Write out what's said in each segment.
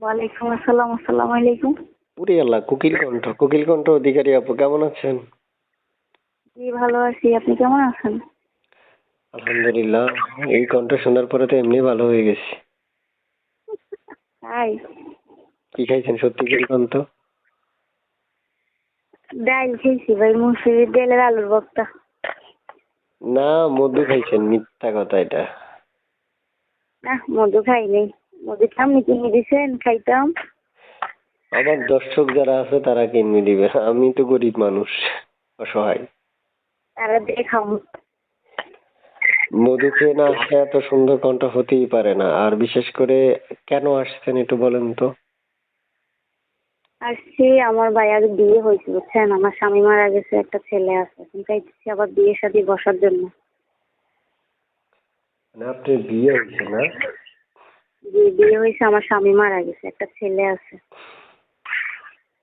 ওয়ালাইকুম আসসালাম, আসসালামু আলাইকুম। পুরি আল্লাহ, কোকিল কণ্ঠ অধিকারী আপু কেমন আছেন? জি ভালো আছি, আপনি কেমন আছেন? আলহামদুলিল্লাহ। এই কণ্ঠ শোনার পরে তো এমনি ভালো হয়ে গেছি। তাই? কি খাইছেন সত্যি করে কণ্ঠ? ডাল খেয়েছি ভাই, মুসুরির ডালের আলুর ভর্তা। না, মধু খাইছেন, মিথ্যা কথা এটা। না মধু খাই নাই, মধু আপনি কিনে দিছেন খাইতাম। আমার দর্শক যারা আছে তারা কিনে দিবে, আমি তো গরিব মানুষ, অসহায়। তারা দিয়ে খাও। মধু খেয়ে না আসলে এত সুন্দর কণ্ঠ হতেই পারে না। আর বিশেষ করে কেন আসছেন একটু বলেন তো? আসছি, আমার ভাইয়ার বিয়ে হয়েছে বুঝছেন, আমার স্বামী মারা গেছে, একটা ছেলে আছে, চাইছি আবার বিয়ে শাদী বসার জন্য। মানে আপনার বিয়ে হয়েছে না? জি বিয়ে হয়েছে, আমার স্বামী মারা গেছে, একটা ছেলে আছে।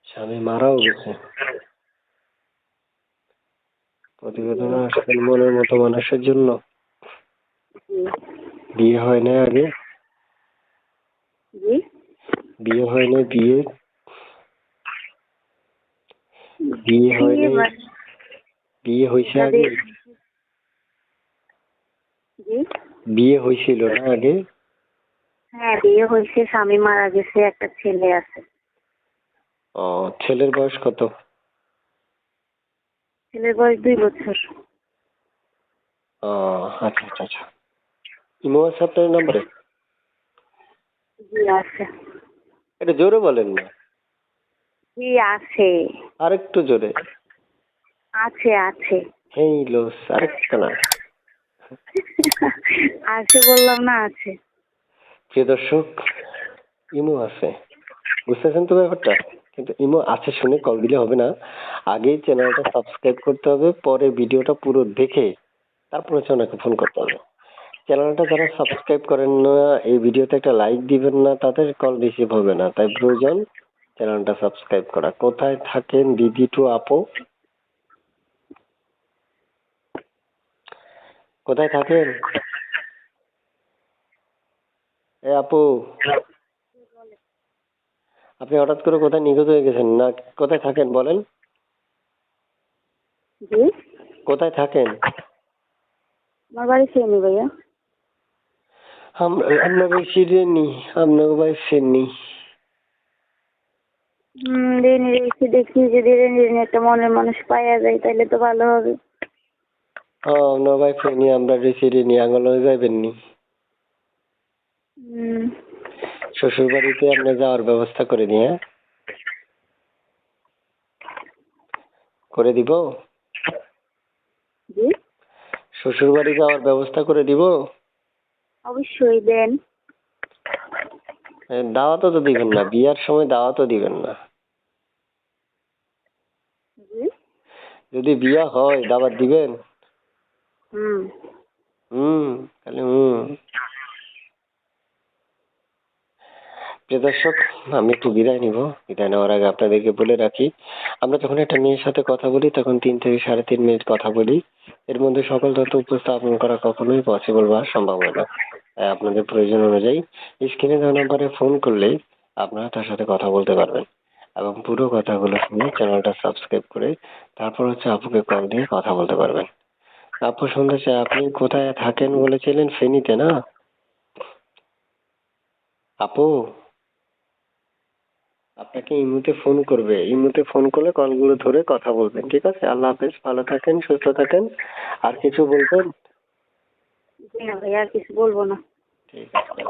স্বামী মারাও গেছে? প্রতিবেদনে আসবেন মনের মতো মানুষের জন্য? জি। বিয়ে হয় না আগে? জি বিয়ে হয় না? বিয়ে হয় নাই? বিয়ে হয়েছে আগে? জি বিয়ে হয়েছিল না আগে? হ্যাঁ বিয়ে হয়েছে, স্বামী মারা গেছে, একটা ছেলে আছে। ও, ছেলের বয়স কত? ছেলের বয়স 2 বছর। ও আচ্ছা আচ্ছা আচ্ছা। ইমো আছে আপনার নাম্বারে? জি আছে। এটা জোরে বলেন না। জি আছে। আরেকটু জোরে। আছে আছে। হেই লোস, আরেকটু না। আছে বললাম না, আছে। প্রিয় দর্শক, ইমো আছে, বুঝতেছেন তো ব্যাপারটা? কিন্তু ইমো আছে শুনে কল দিলে হবে না, আগেই চ্যানেলটা সাবস্ক্রাইব করতে হবে, পরে ভিডিওটা পুরো দেখে তারপরে চ্যানেলকে ফোন করতে হবে। চ্যানেলটা যারা সাবস্ক্রাইব করেন না, এই ভিডিওতে একটা লাইক দিবেন না, তাদের কল রিসিভ হবে না। তাই প্রয়োজন চ্যানেলটা সাবস্ক্রাইব করা। কোথায় থাকেন দিদি টু আপু? কোথায় থাকেন এ আপু? আপনি হঠাৎ করে কোথায় নিখোঁজ হয়ে গেছেন না? কোথায় থাকেন বলেন? জি কোথায় থাকেন? আমার বাড়ি ফেনী ভাইয়া। আমরা রেসিডেন্টই, আপনাকে ভাই সেননি। রেনি রেখে দেখি, যদি রেনি একটা মনের মানুষ পাওয়া যায় তাহলে তো ভালো হবে। হ্যাঁ, আপনার ভাই ফেনি, আমরা রেসিডেন্টই, আঙুলে যাইবেননি। শ্বশুর বাড়িতে আপনি যাওয়ার ব্যবস্থা করে নিয়ে করে দিব। জি শ্বশুর বাড়ি যাওয়ার ব্যবস্থা করে দিব। অবশ্যই দেন। দাওয়াতও তো দিবেন না, বিয়ার সময় দাওয়াতও দিবেন না। জি যদি বিয়া হয় দাওয়াত দিবেন? হুম তাহলে প্রিয় দর্শক, আমি একটু বিদায় নিব। বিদায় নেওয়ার আগে আপনাদেরকে বলে রাখি, আমরা যখন একটা মেয়ের সাথে কথা বলি তখন 3 থেকে 3.5 মিনিট কথা বলি। এর মধ্যে সকল তথ্য উপস্থাপন করা কখনোই পসিবল বা সম্ভব হয় না। তাই আপনাদের প্রয়োজন অনুযায়ী স্ক্রিনে দেওয়া নাম্বারে ফোন করলেই আপনারা তার সাথে কথা বলতে পারবেন এবং পুরো কথাগুলো শুনে চ্যানেলটা সাবস্ক্রাইব করে তারপর আপুকে কল দিয়ে কথা বলতে পারবেন। আপু শুনতে চাই, আপনি কোথায় থাকেন বলেছিলেন? ফেনীতে না? আপু, আপনাকে ইমুতে ফোন করবে, ইমুতে ফোন করলে কলগুলো ধরে কথা বলবেন, ঠিক আছে? আল্লাহ হাফেজ, ভালো থাকেন, সুস্থ থাকেন। আর কিছু বলবেন? জি না ভাইয়া, আর কিছু বলবো না। ঠিক আছে।